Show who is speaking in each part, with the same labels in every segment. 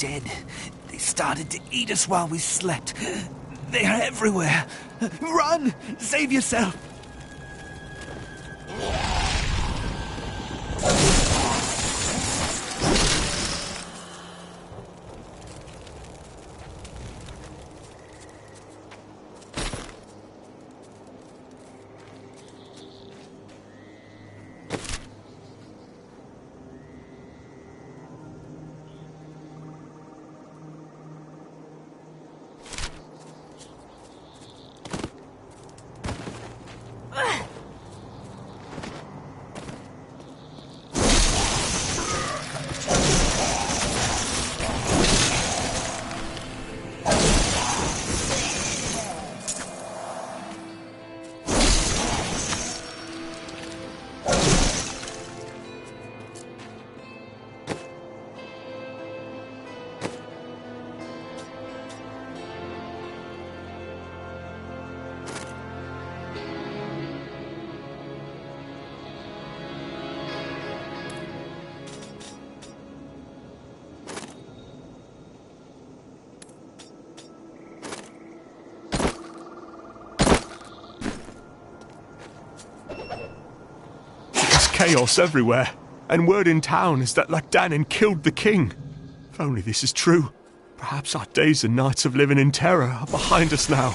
Speaker 1: dead. They started to eat us while we slept. They are everywhere. Run! Save yourself!
Speaker 2: Chaos everywhere, and word in town is that Lachdanin killed the king. If only this is true, perhaps our days and nights of living in terror are behind us now.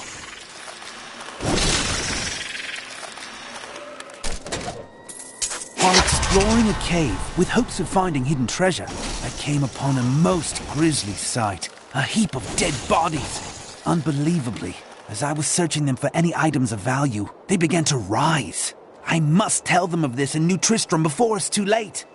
Speaker 1: While exploring a cave with hopes of finding hidden treasure, I came upon a most grisly sight. A heap of dead bodies. Unbelievably, as I was searching them for any items of value, they began to rise. I must tell them of this in New Tristram before it's too late.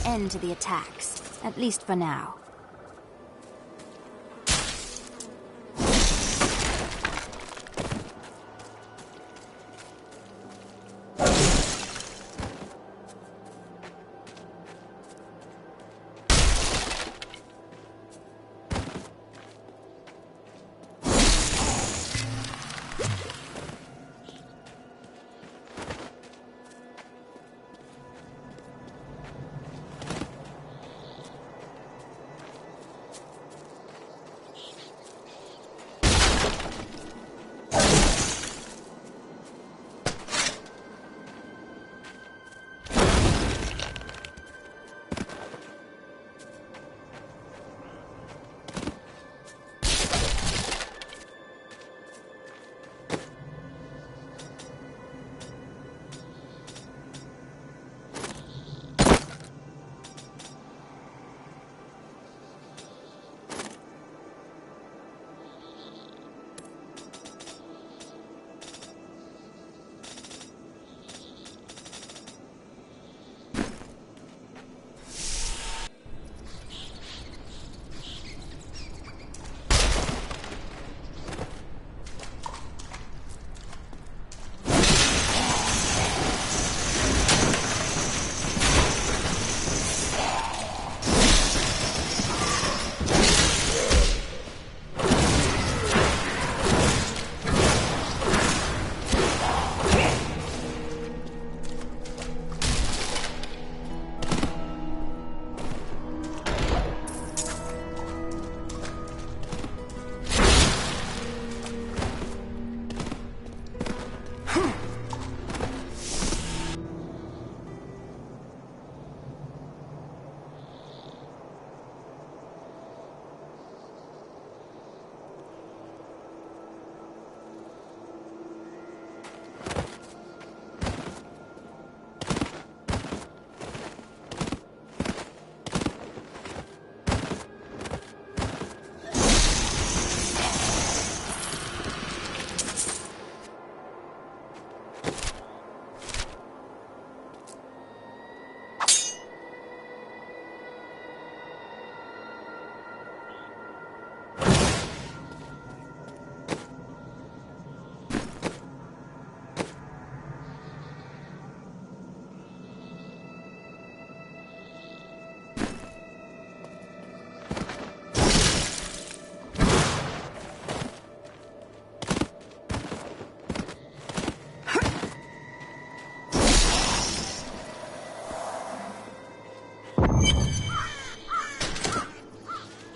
Speaker 3: End to the attacks, at least for now.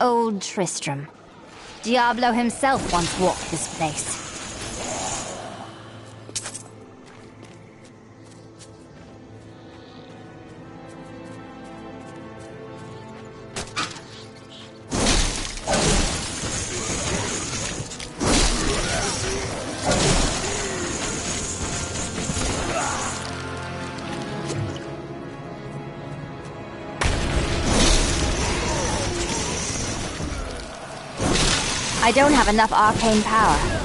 Speaker 3: old Tristram. Diablo himself once walked this place. I don't have enough arcane power.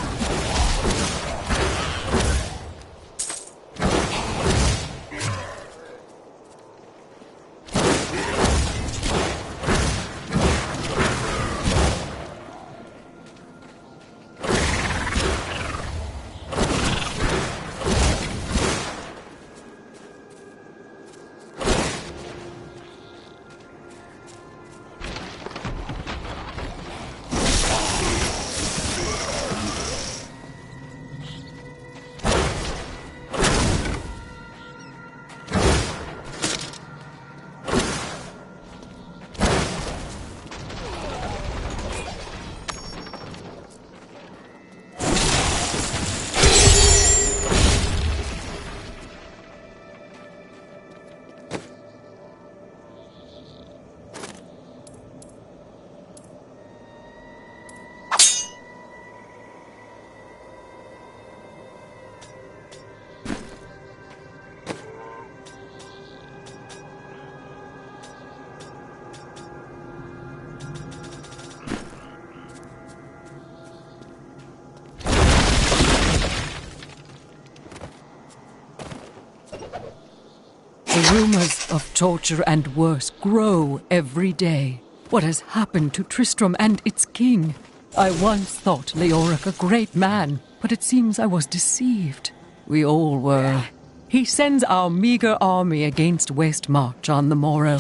Speaker 4: The rumors of torture and worse grow every day. What has happened to Tristram and its king? I once thought Leoric a great man, but it seems I was deceived. We all were. He sends our meager army against Westmarch on the morrow.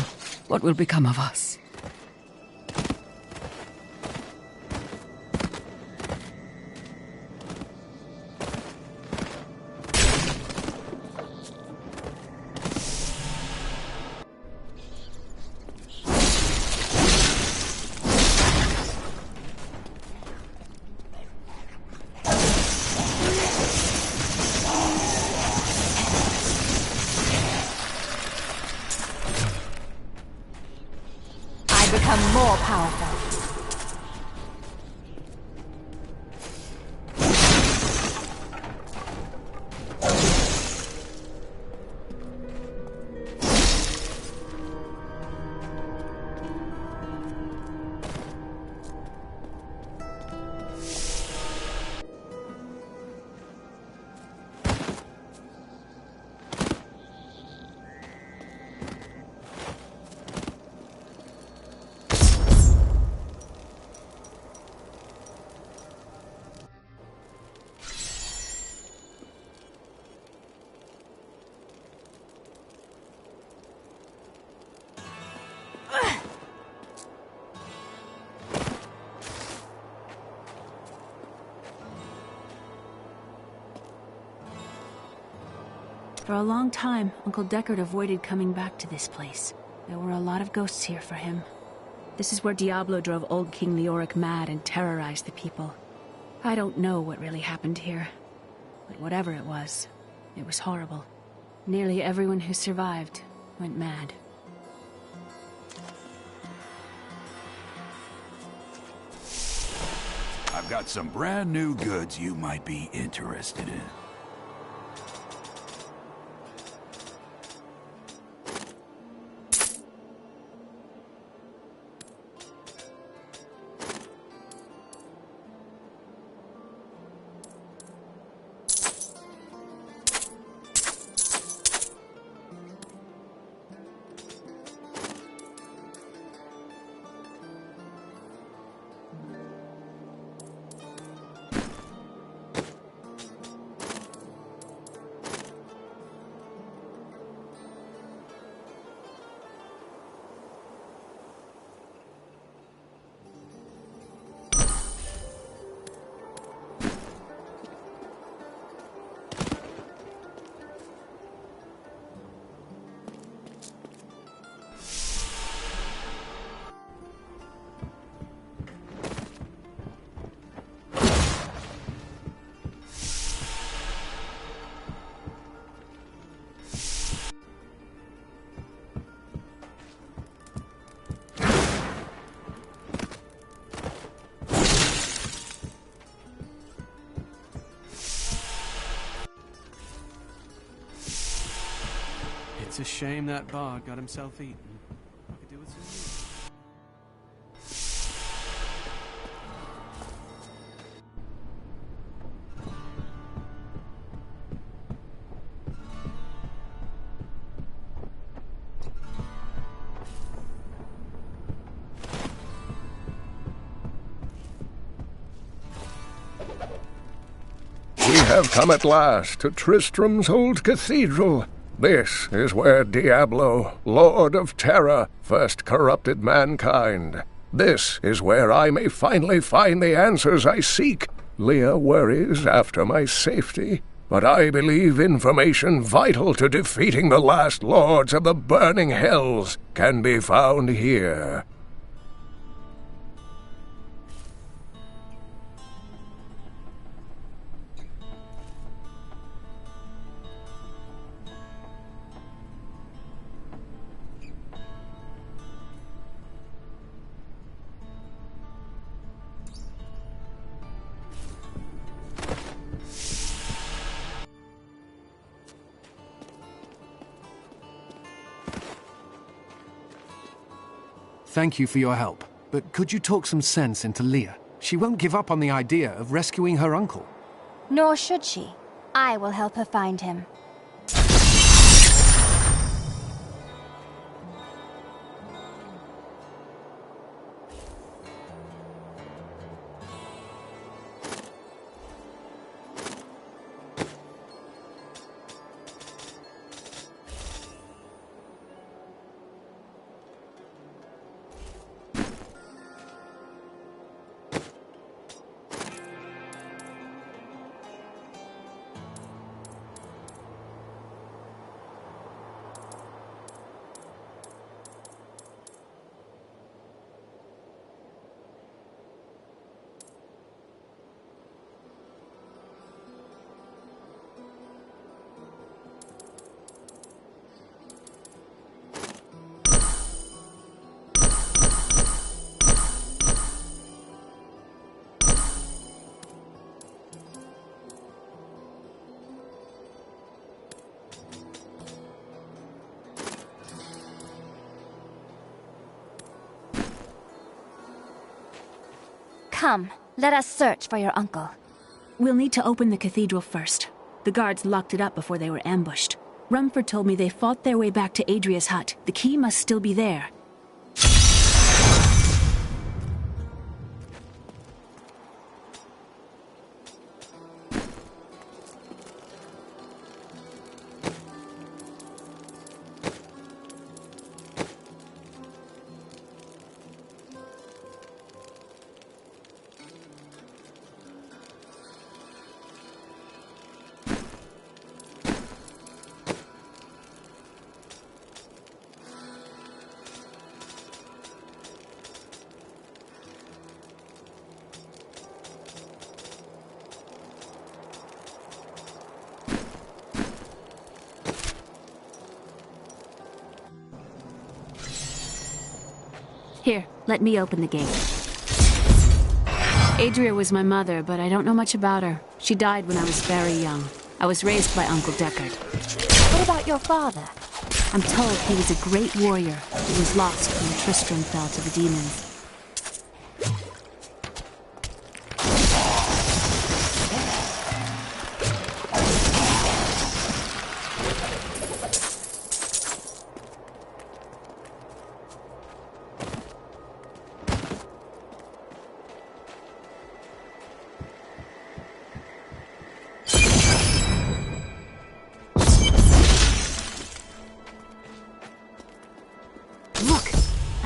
Speaker 4: What will become of us?
Speaker 3: Become more powerful.
Speaker 5: For a long time, Uncle Deckard avoided coming back to this place. There were a lot of ghosts here for him. This is where Diablo drove old King Leoric mad and terrorized the people. I don't know what really happened here, but whatever it was horrible. Nearly everyone who survived went mad.
Speaker 6: I've got some brand new goods you might be interested in.
Speaker 7: It's a shame that bard got himself eaten. I could do with some meat.
Speaker 8: We have come at last to Tristram's old cathedral. This is where Diablo, Lord of Terror, first corrupted mankind. This is where I may finally find the answers I seek. Leah worries after my safety, but I believe information vital to defeating the last lords of the burning hells can be found here.
Speaker 7: Thank you for your help, but could you talk some sense into Leah? She won't give up on the idea of rescuing her uncle.
Speaker 3: Nor should she. I will help her find him. Come, let us search for your uncle.
Speaker 5: We'll need to open the cathedral first. The guards locked it up before they were ambushed. Rumford told me they fought their way back to Adria's hut. The key must still be there. Here, let me open the gate. Adria was my mother, but I don't know much about her. She died when I was very young. I was raised by Uncle Deckard.
Speaker 3: What about your father?
Speaker 5: I'm told he was a great warrior who was lost when Tristram fell to the demons.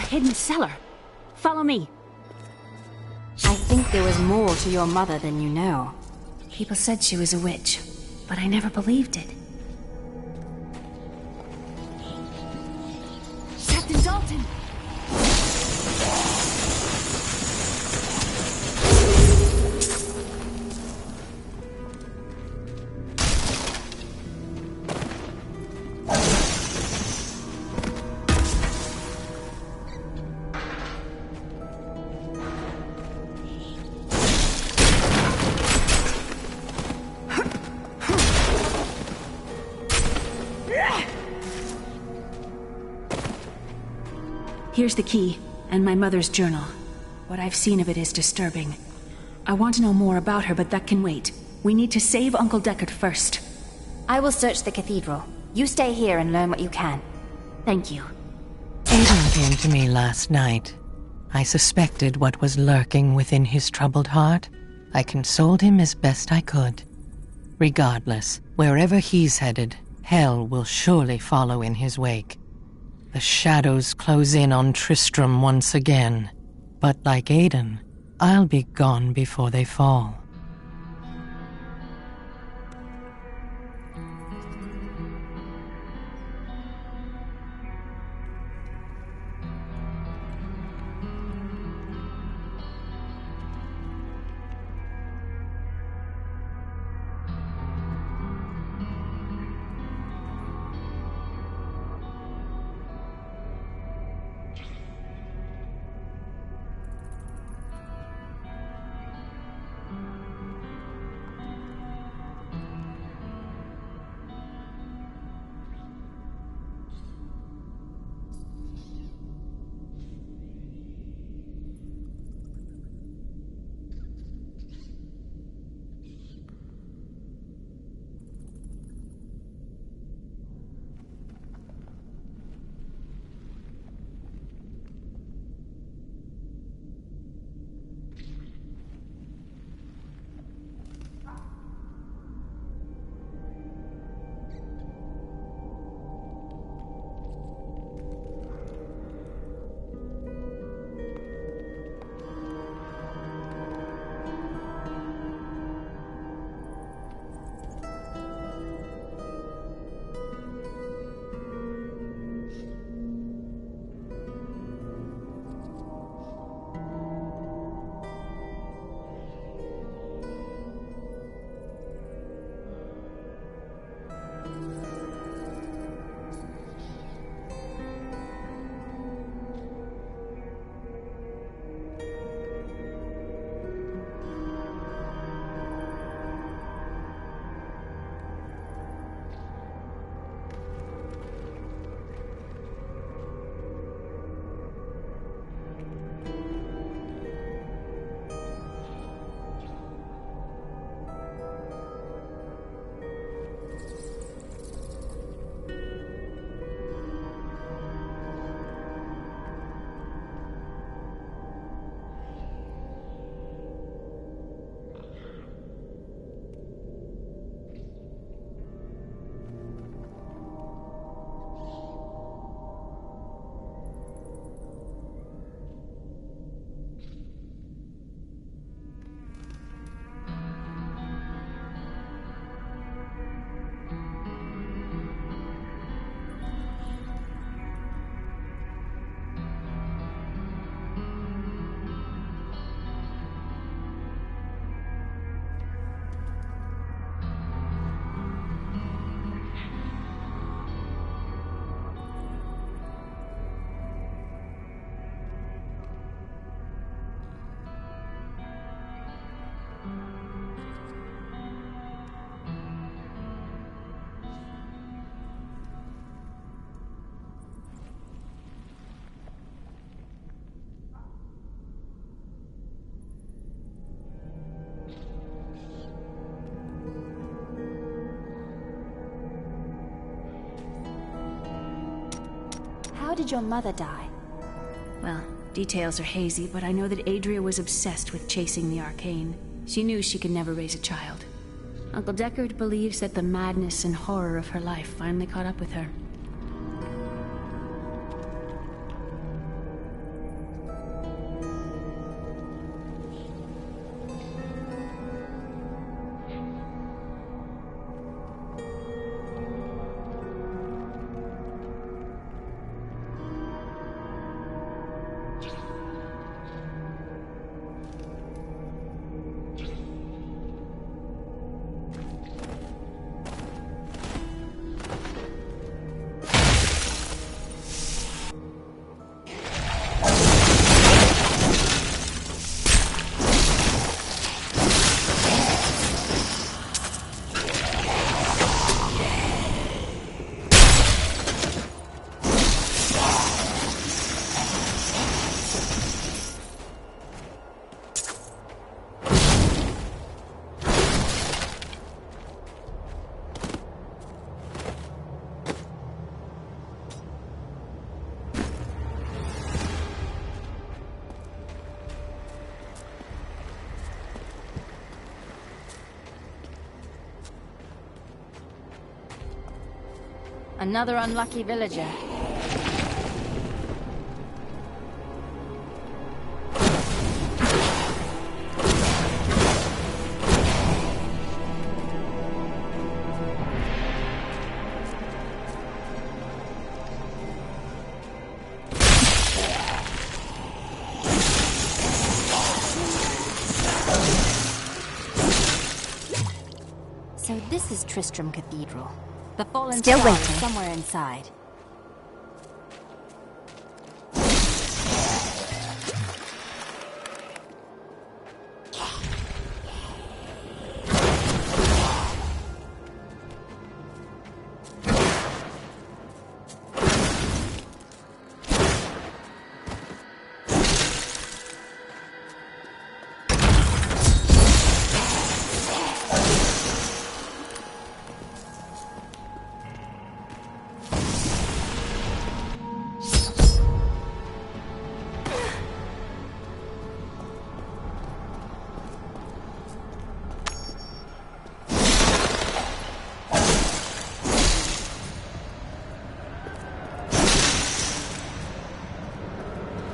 Speaker 5: Hidden cellar. Follow me.
Speaker 3: I think there was more to your mother than you know.
Speaker 5: People said she was a witch, but I never believed it. Captain Dalton! Here's the key, and my mother's journal. What I've seen of it is disturbing. I want to know more about her, but that can wait. We need to save Uncle Deckard first.
Speaker 3: I will search the cathedral. You stay here and learn what you can.
Speaker 5: Thank you.
Speaker 9: Aiden came to me last night. I suspected what was lurking within his troubled heart. I consoled him as best I could. Regardless, wherever he's headed, hell will surely follow in his wake. The shadows close in on Tristram once again. But like Aiden, I'll be gone before they fall.
Speaker 3: How did your mother die?
Speaker 5: Well, details are hazy, but I know that Adria was obsessed with chasing the arcane. She knew she could never raise a child. Uncle Deckard believes that the madness and horror of her life finally caught up with her.
Speaker 3: Another unlucky villager. So this is Tristram Cathedral. The fallen
Speaker 10: Still
Speaker 3: star is
Speaker 10: waiting.
Speaker 3: somewhere inside.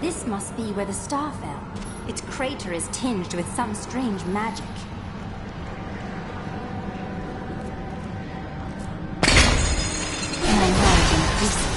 Speaker 3: This must be where the star fell. Its crater is tinged with some strange magic. My knowledge increases.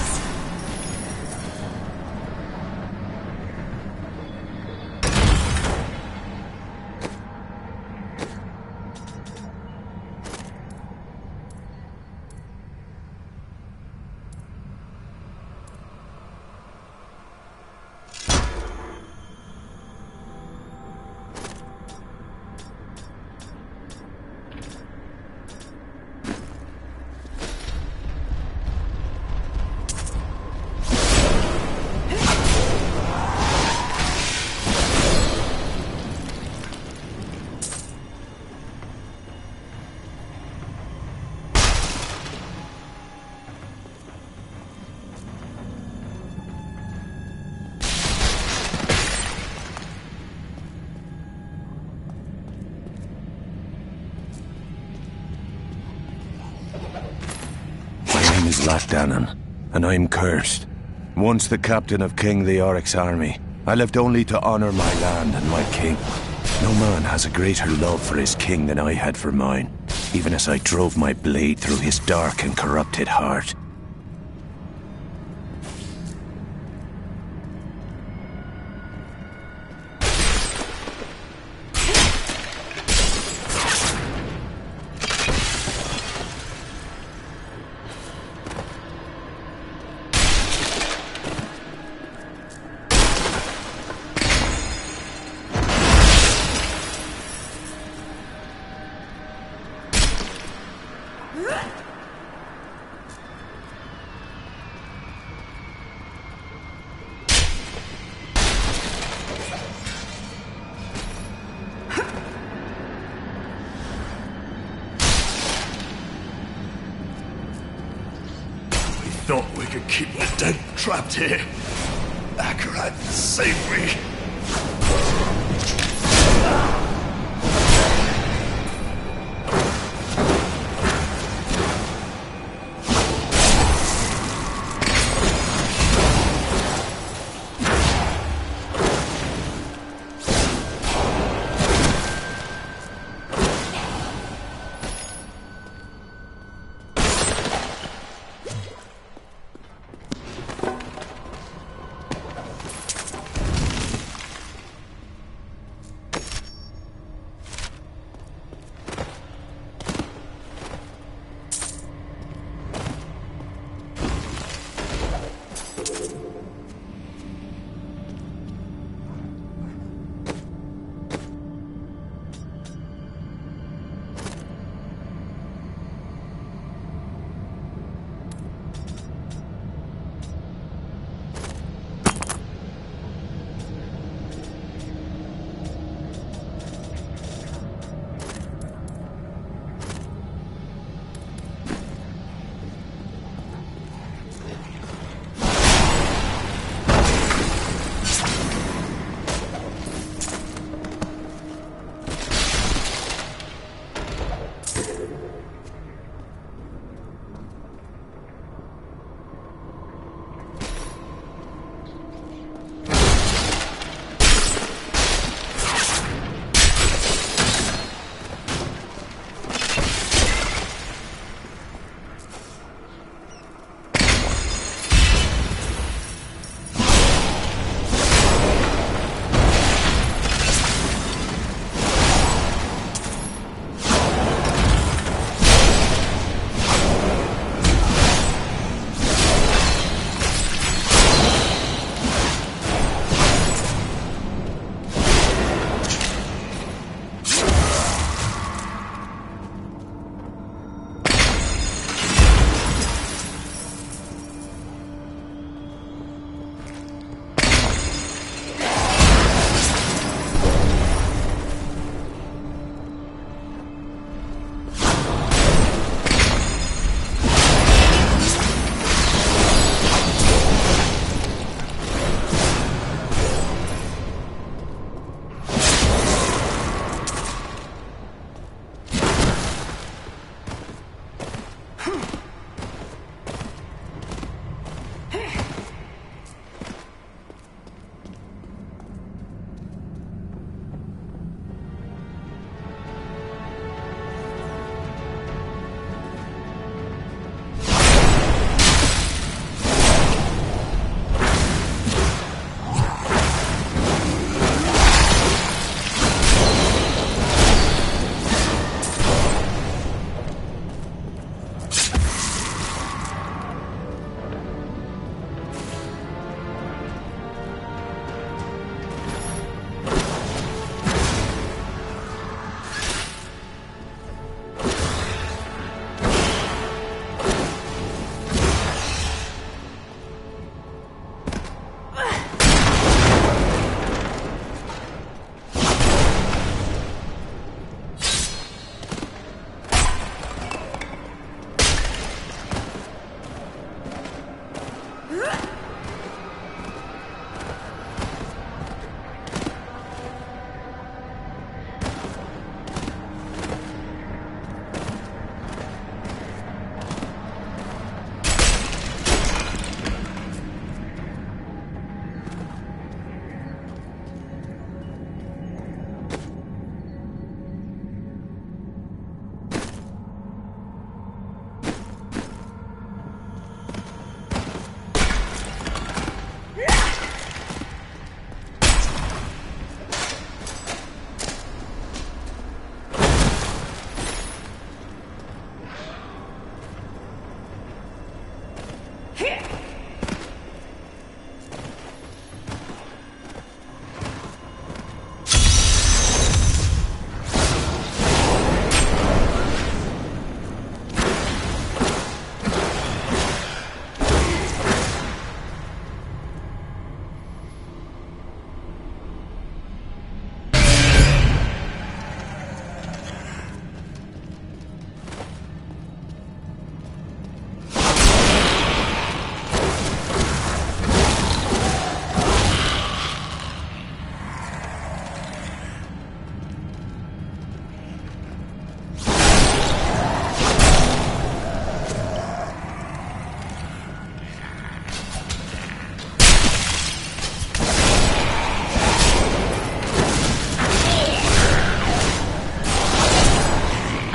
Speaker 11: Is Latdanan, and I'm cursed. Once the captain of King Leoric's army, I lived only to honor my land and my king. No man has a greater love for his king than I had for mine, even as I drove my blade through his dark and corrupted heart.
Speaker 2: Thought we could keep the dead trapped here. Akarat, save me.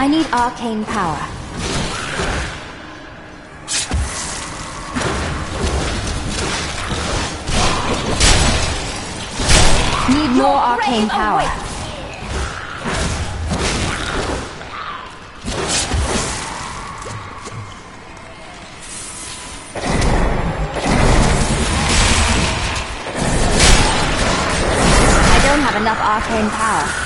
Speaker 3: I need arcane power. Need more arcane power. I don't have enough arcane power.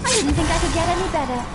Speaker 3: I didn't think I could get any better.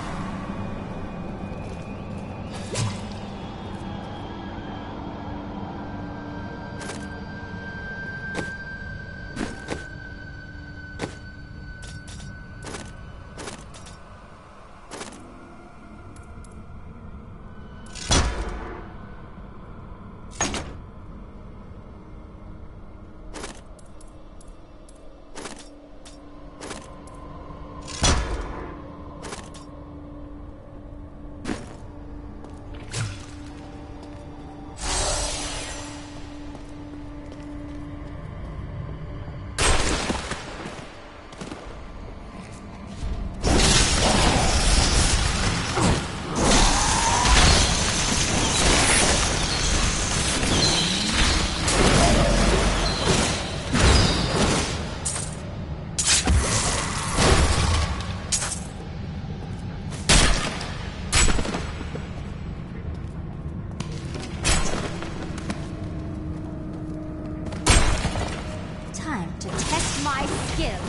Speaker 3: Time to test my skill.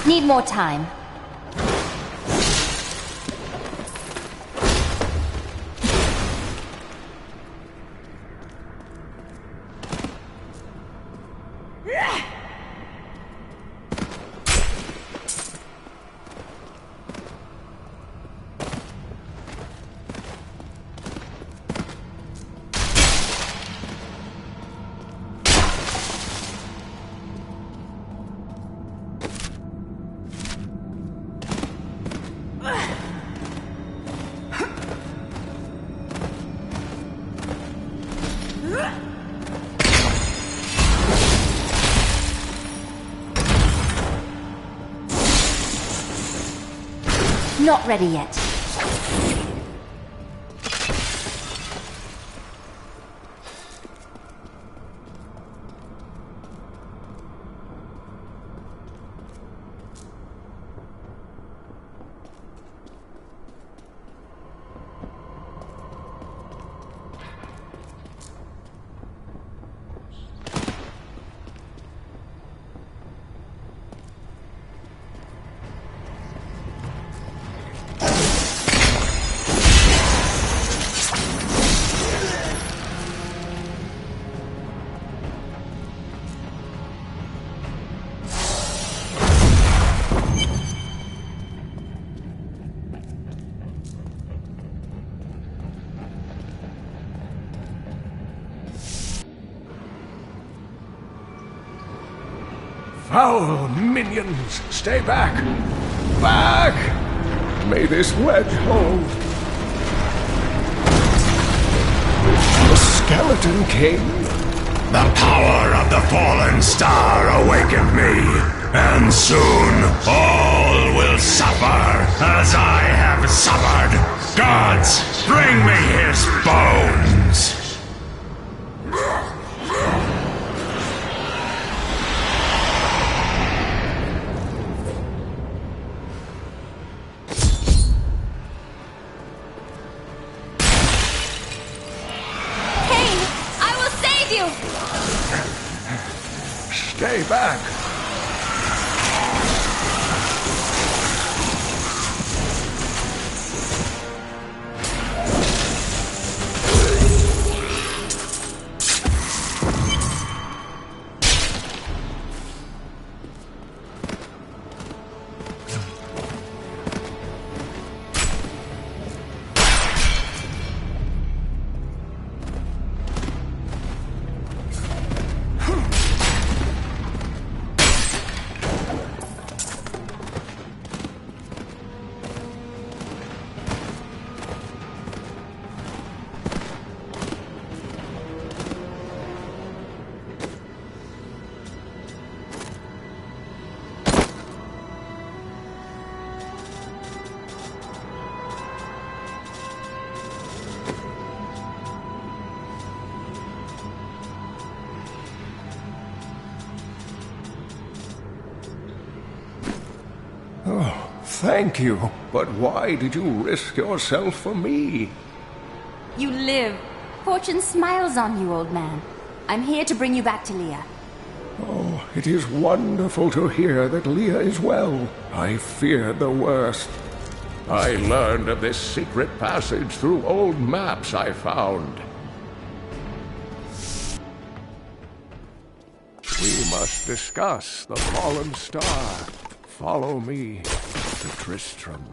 Speaker 3: Need more time. Not ready yet.
Speaker 8: Foul minions, stay back! Back! May this wedge hold. The Skeleton King?
Speaker 11: The power of the fallen star awakened me, and soon all will suffer as I have suffered. Gods, bring me his bones!
Speaker 8: Stay back! Oh, thank you. But why did you risk yourself for me?
Speaker 3: You live. Fortune smiles on you, old man. I'm here to bring you back to Leah.
Speaker 8: Oh, it is wonderful to hear that Leah is well. I feared the worst. I learned of this secret passage through old maps I found. We must discuss the fallen star. Follow me to Tristram.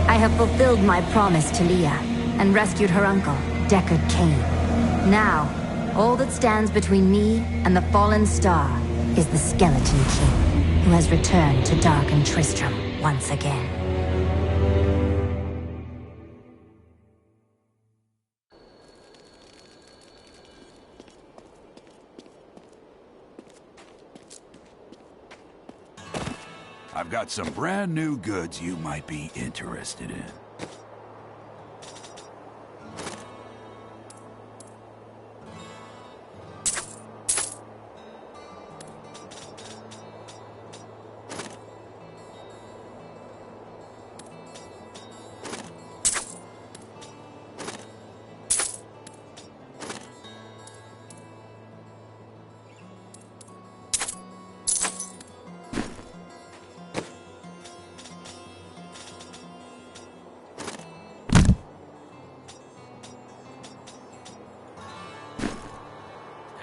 Speaker 3: I have fulfilled my promise to Leah and rescued her uncle, Deckard Cain. Now, all that stands between me and the fallen star is the Skeleton King, who has returned to darken Tristram once again.
Speaker 6: I've got some brand new goods you might be interested in.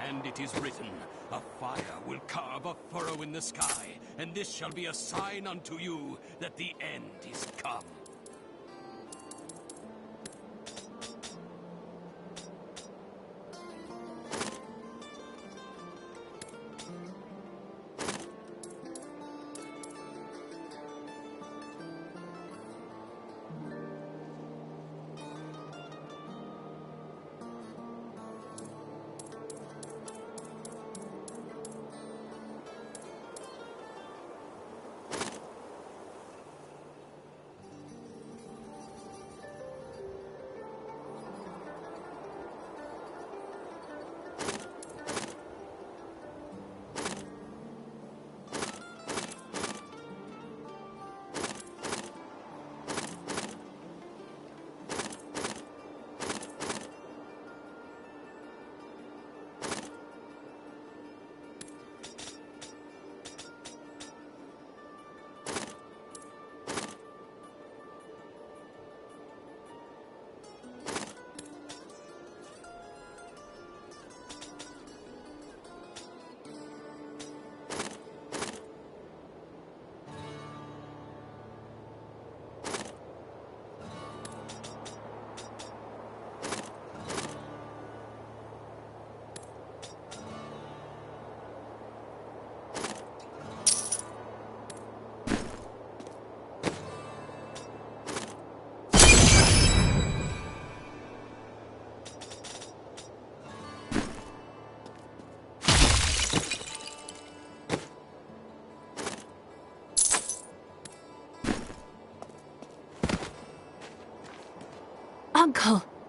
Speaker 10: And it is written, a fire will carve a furrow in the sky, and this shall be a sign unto you that the end is come.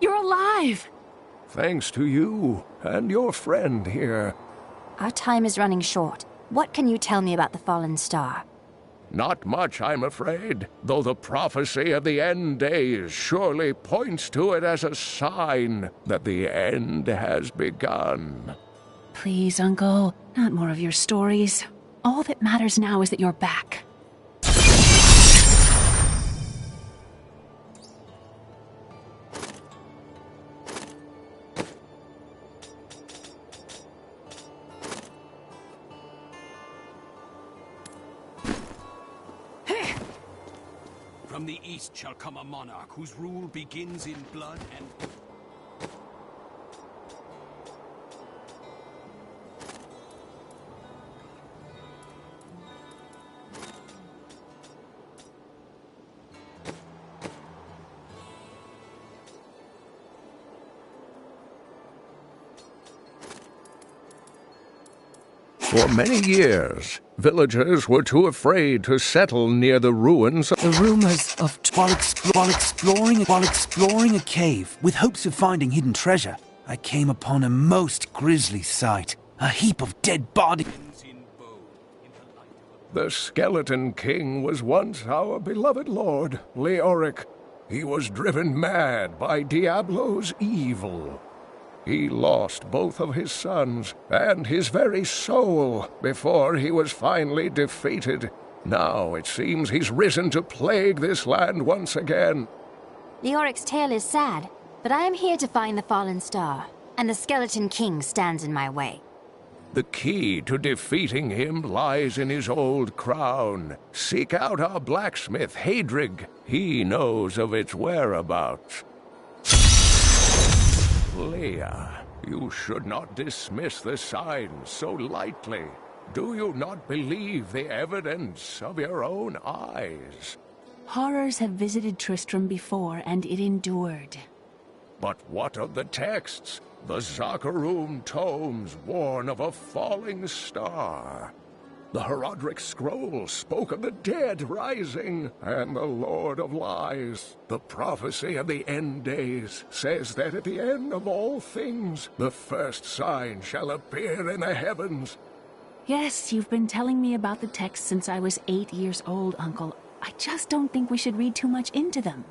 Speaker 5: You're alive!
Speaker 8: Thanks to you and your friend here.
Speaker 3: Our time is running short. What can you tell me about the fallen star?
Speaker 8: Not much, I'm afraid, though the prophecy of the end days surely points to it as a sign that the end has begun.
Speaker 5: Please, Uncle, not more of your stories. All that matters now is that you're back.
Speaker 10: From the east shall come a monarch whose rule begins in blood and...
Speaker 8: For many years, villagers were too afraid to settle near the ruins.
Speaker 4: The rumors of...
Speaker 1: While exploring a cave with hopes of finding hidden treasure, I came upon a most grisly sight. A heap of dead bodies.
Speaker 8: The Skeleton King was once our beloved lord, Leoric. He was driven mad by Diablo's evil. He lost both of his sons and his very soul before he was finally defeated. Now it seems he's risen to plague this land once again.
Speaker 3: Leoric's tale is sad, but I am here to find the fallen star, and the Skeleton King stands in my way.
Speaker 8: The key to defeating him lies in his old crown. Seek out our blacksmith, Hadrig. He knows of its whereabouts. Leah, you should not dismiss the signs so lightly. Do you not believe the evidence of your own eyes?
Speaker 5: Horrors have visited Tristram before, and it endured.
Speaker 8: But what of the texts? The Zakarum tomes warn of a falling star. The Herodric scroll spoke of the dead rising, and the Lord of Lies. The prophecy of the end days says that at the end of all things, the first sign shall appear in the heavens.
Speaker 5: Yes, you've been telling me about the texts since I was 8 years old, Uncle. I just don't think we should read too much into them.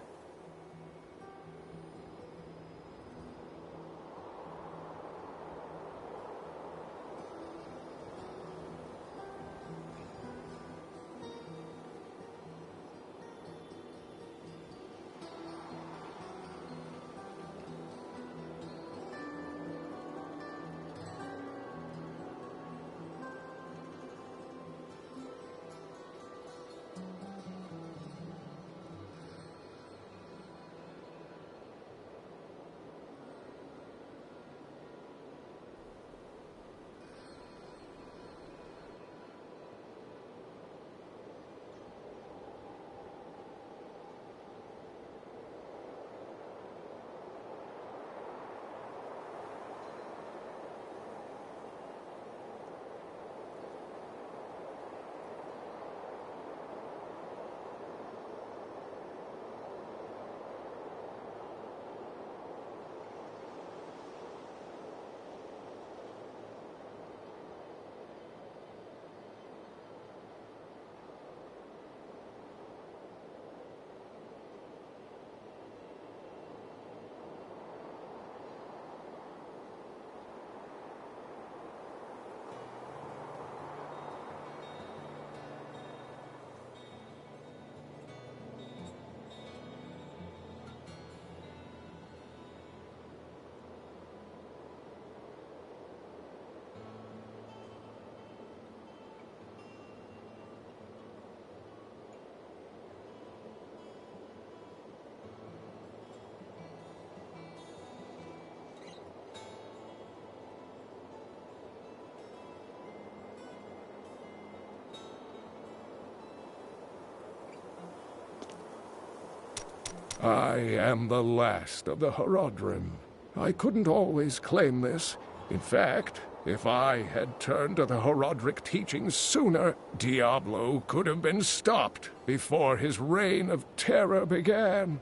Speaker 8: I am the last of the Herodrim. I couldn't always claim this. In fact, if I had turned to the Herodric teachings sooner, Diablo could have been stopped before his reign of terror began.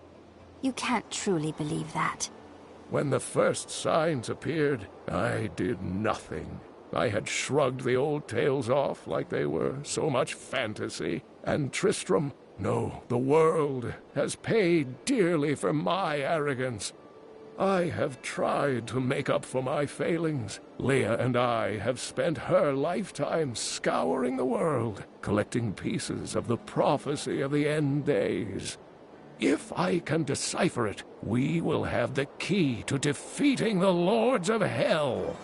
Speaker 3: You can't truly believe that.
Speaker 8: When the first signs appeared, I did nothing. I had shrugged the old tales off like they were so much fantasy, and Tristram, no, the world, has paid dearly for my arrogance. I have tried to make up for my failings. Leah and I have spent her lifetime scouring the world, collecting pieces of the prophecy of the end days. If I can decipher it, we will have the key to defeating the Lords of Hell.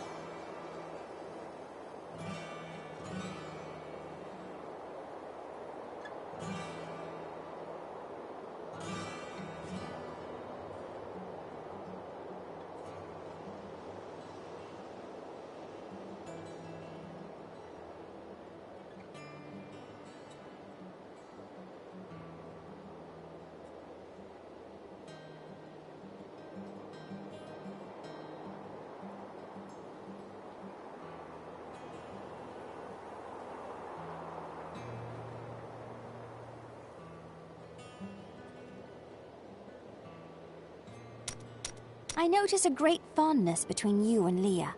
Speaker 3: I notice a great fondness between you and Leah.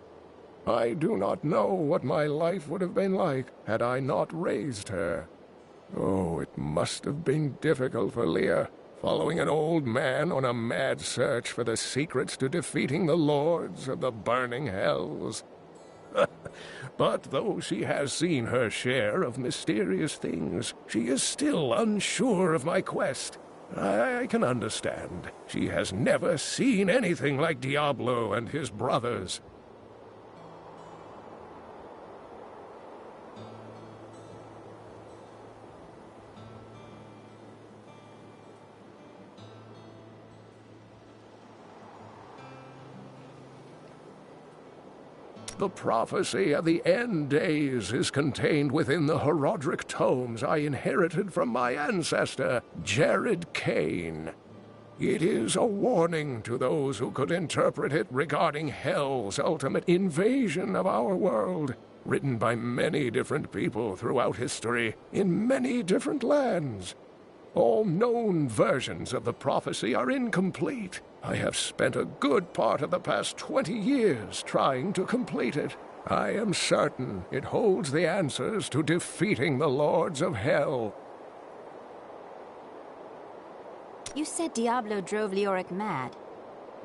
Speaker 8: I do not know what my life would have been like had I not raised her. Oh, it must have been difficult for Leah, following an old man on a mad search for the secrets to defeating the lords of the burning hells. But though she has seen her share of mysterious things, she is still unsure of my quest. I can understand. She has never seen anything like Diablo and his brothers. The prophecy of the end days is contained within the Herodric tomes I inherited from my ancestor, Jared Kane. It is a warning to those who could interpret it regarding Hell's ultimate invasion of our world, written by many different people throughout history, in many different lands. All known versions of the prophecy are incomplete. I have spent a good part of the past 20 years trying to complete it. I am certain it holds the answers to defeating the Lords of Hell.
Speaker 3: You said Diablo drove Leoric mad.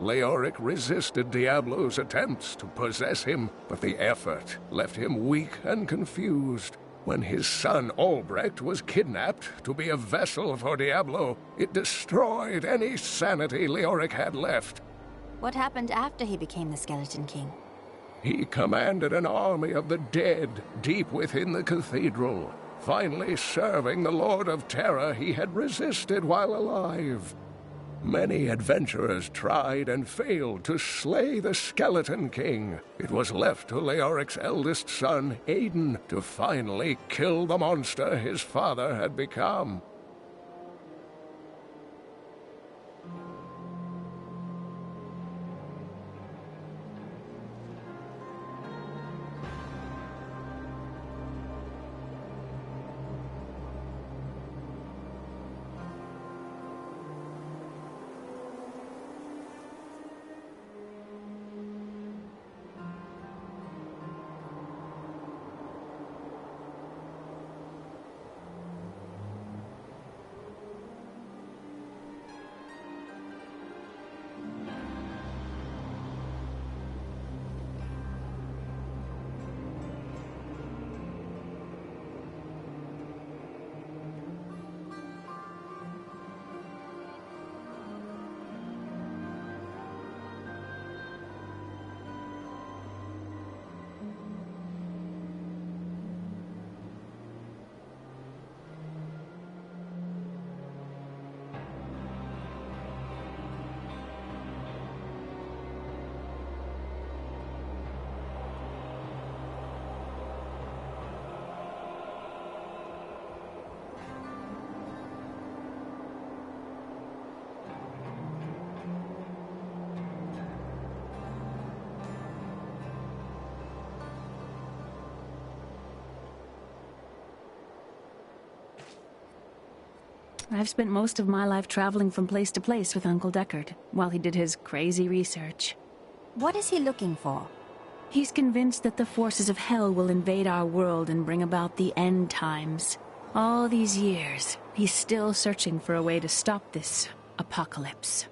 Speaker 8: Leoric resisted Diablo's attempts to possess him, but the effort left him weak and confused. When his son Albrecht was kidnapped to be a vessel for Diablo, it destroyed any sanity Leoric had left.
Speaker 3: What happened after he became the Skeleton King?
Speaker 8: He commanded an army of the dead deep within the cathedral, finally serving the Lord of Terror he had resisted while alive. Many adventurers tried and failed to slay the Skeleton King. It was left to Leoric's eldest son, Aiden, to finally kill the monster his father had become.
Speaker 5: I've spent most of my life traveling from place to place with Uncle Deckard, while he did his crazy research.
Speaker 3: What is he looking for?
Speaker 5: He's convinced that the forces of hell will invade our world and bring about the end times. All these years, he's still searching for a way to stop this apocalypse.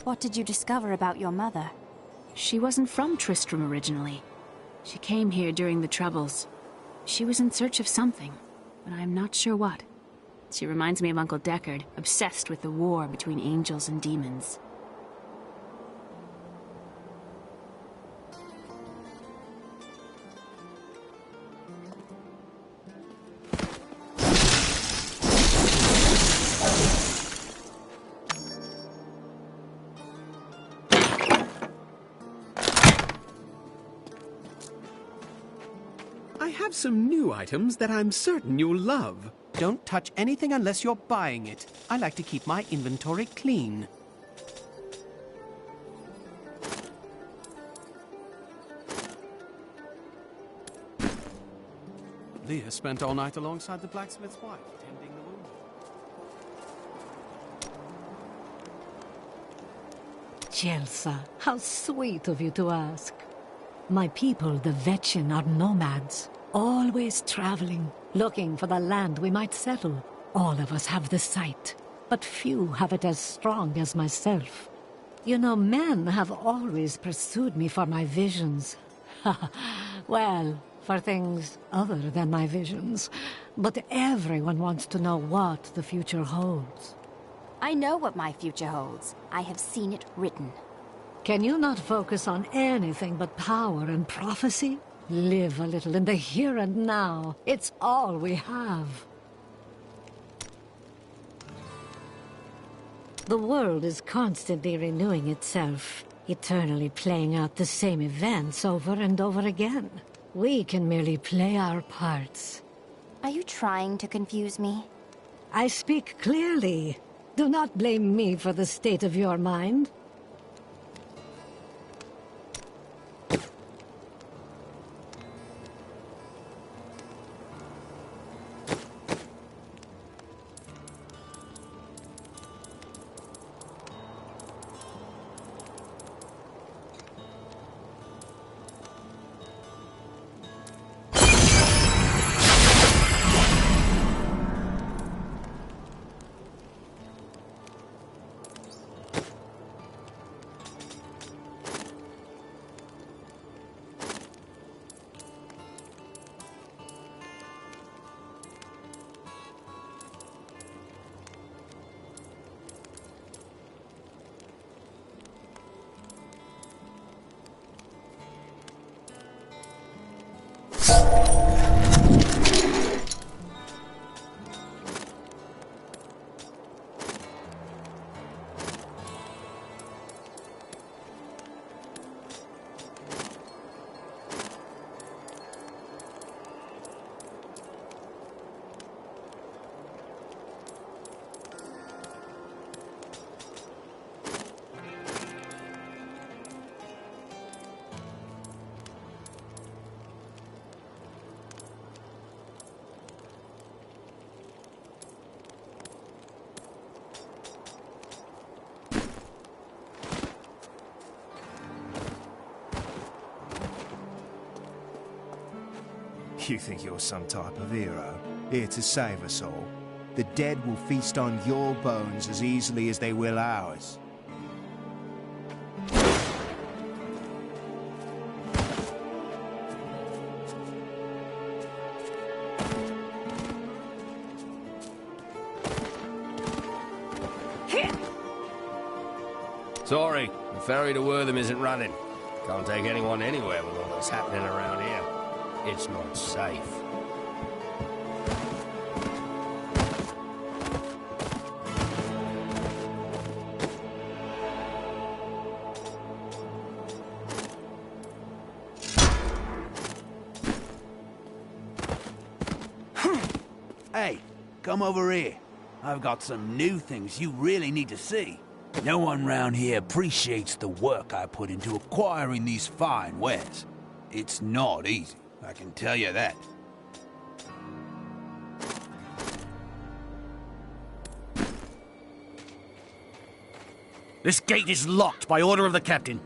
Speaker 3: What did you discover about your mother?
Speaker 5: She wasn't from Tristram originally. She came here during the Troubles. She was in search of something, but I'm not sure what. She reminds me of Uncle Deckard, obsessed with the war between angels and demons.
Speaker 12: I have some new items that I'm certain you'll love.
Speaker 7: Don't touch anything unless you're buying it. I like to keep my inventory clean. Leah spent all night alongside the blacksmith's wife, tending the wound.
Speaker 13: Jelsa, how sweet of you to ask. My people, the Vetchin, are nomads, always traveling, looking for the land we might settle. All of us have the sight, but few have it as strong as myself. You know, men have always pursued me for my visions. Well, for things other than my visions. But everyone wants to know what the future holds.
Speaker 3: I know what my future holds. I have seen it written.
Speaker 13: Can you not focus on anything but power and prophecy? Live a little in the here and now. It's all we have. The world is constantly renewing itself, eternally playing out the same events over and over again. We can merely play our parts.
Speaker 3: Are you trying to confuse me?
Speaker 13: I speak clearly. Do not blame me for the state of your mind.
Speaker 14: You think you're some type of hero, here to save us all? The dead will feast on your bones as easily as they will ours.
Speaker 10: Sorry, the ferry to Wortham isn't running. Can't take anyone anywhere with all that's happening around here. It's not safe.
Speaker 1: come over here. I've got some new things you really need to see. No one round here appreciates the work I put into acquiring these fine wares. It's not easy, I can tell you that.
Speaker 15: This gate is locked by order of the captain.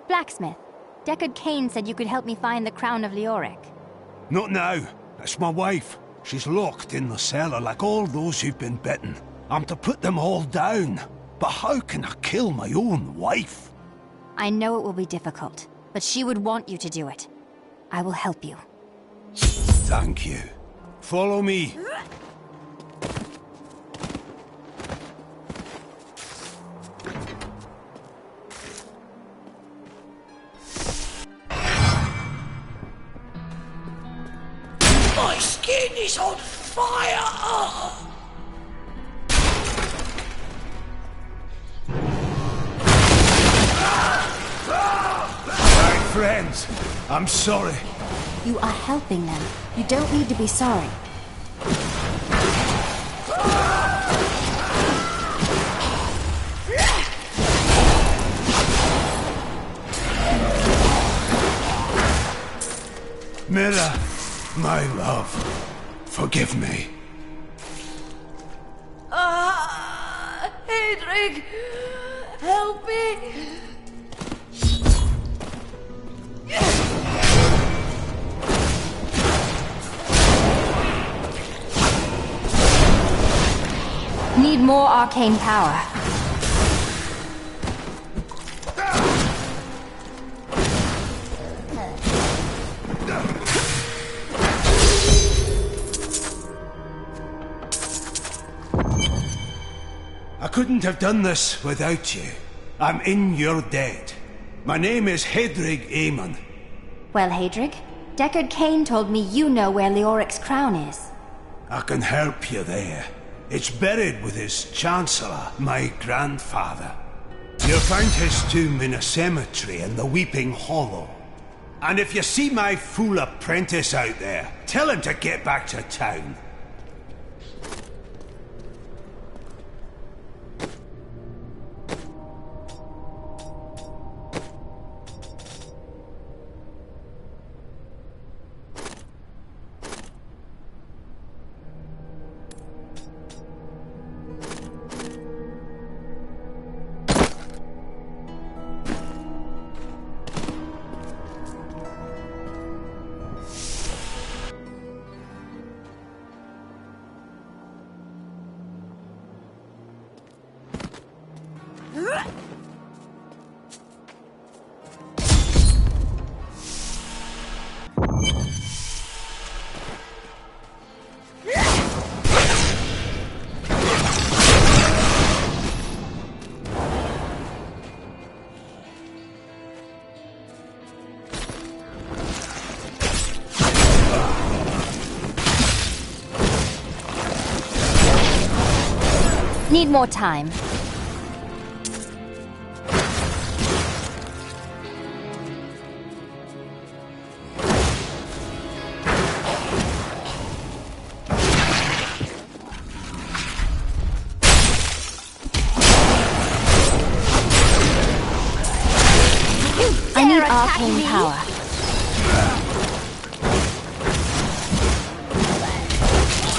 Speaker 3: Blacksmith, Deckard Cain said you could help me find the crown of Leoric.
Speaker 16: Not now. It's my wife. She's locked in the cellar like all those who've been bitten. I'm to put them all down. But how can I kill my own wife?
Speaker 3: I know it will be difficult, but she would want you to do it. I will help you.
Speaker 16: Thank you. Follow me.
Speaker 10: My skin is on fire!
Speaker 16: My friends, I'm sorry.
Speaker 3: You are helping them. You don't need to be sorry.
Speaker 16: Mira, my love, forgive me.
Speaker 10: Hedrig, help me!
Speaker 3: Need more arcane power.
Speaker 16: I couldn't have done this without you. I'm in your debt. My name is Hedrig Aemon.
Speaker 3: Well, Hedrig, Deckard Cain told me you know where Leoric's crown is.
Speaker 16: I can help you there. It's buried with his Chancellor, my grandfather. You'll find his tomb in a cemetery in the Weeping Hollow. And if you see my fool apprentice out there, tell him to get back to town.
Speaker 3: Need more time. I need arcane power.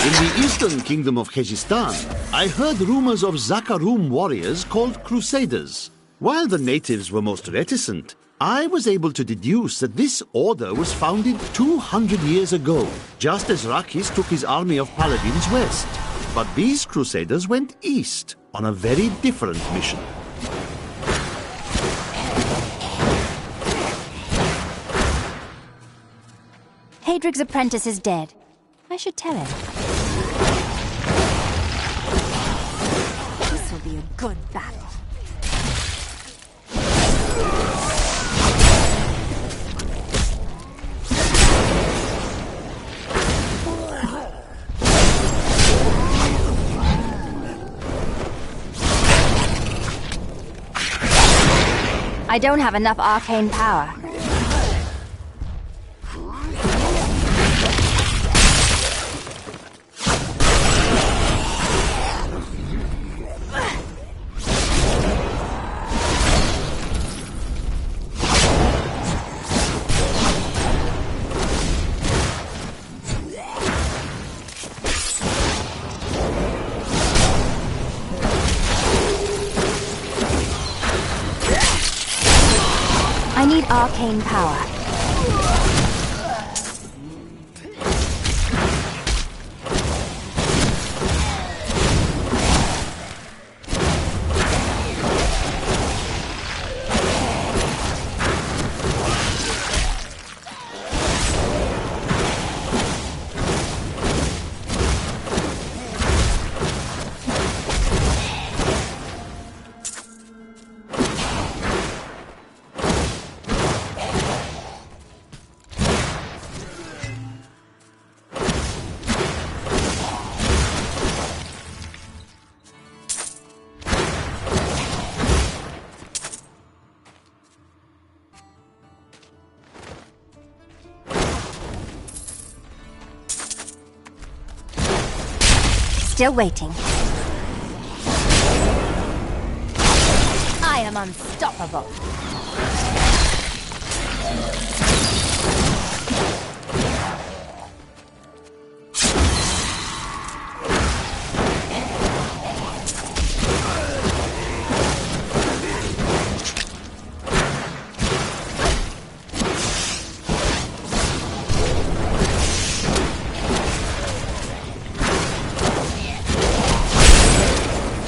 Speaker 17: In the eastern kingdom of Khezistan, I heard rumors of Zakarum warriors called Crusaders. While the natives were most reticent, I was able to deduce that this order was founded 200 years ago, just as Rakis took his army of paladins west. But these Crusaders went east on a very different mission.
Speaker 3: Hedrig's apprentice is dead. I should tell him. This will be a good battle. I don't have enough arcane power. I need arcane power. Still waiting. I am unstoppable.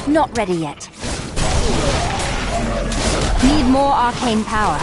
Speaker 3: Not ready yet. Need more arcane power.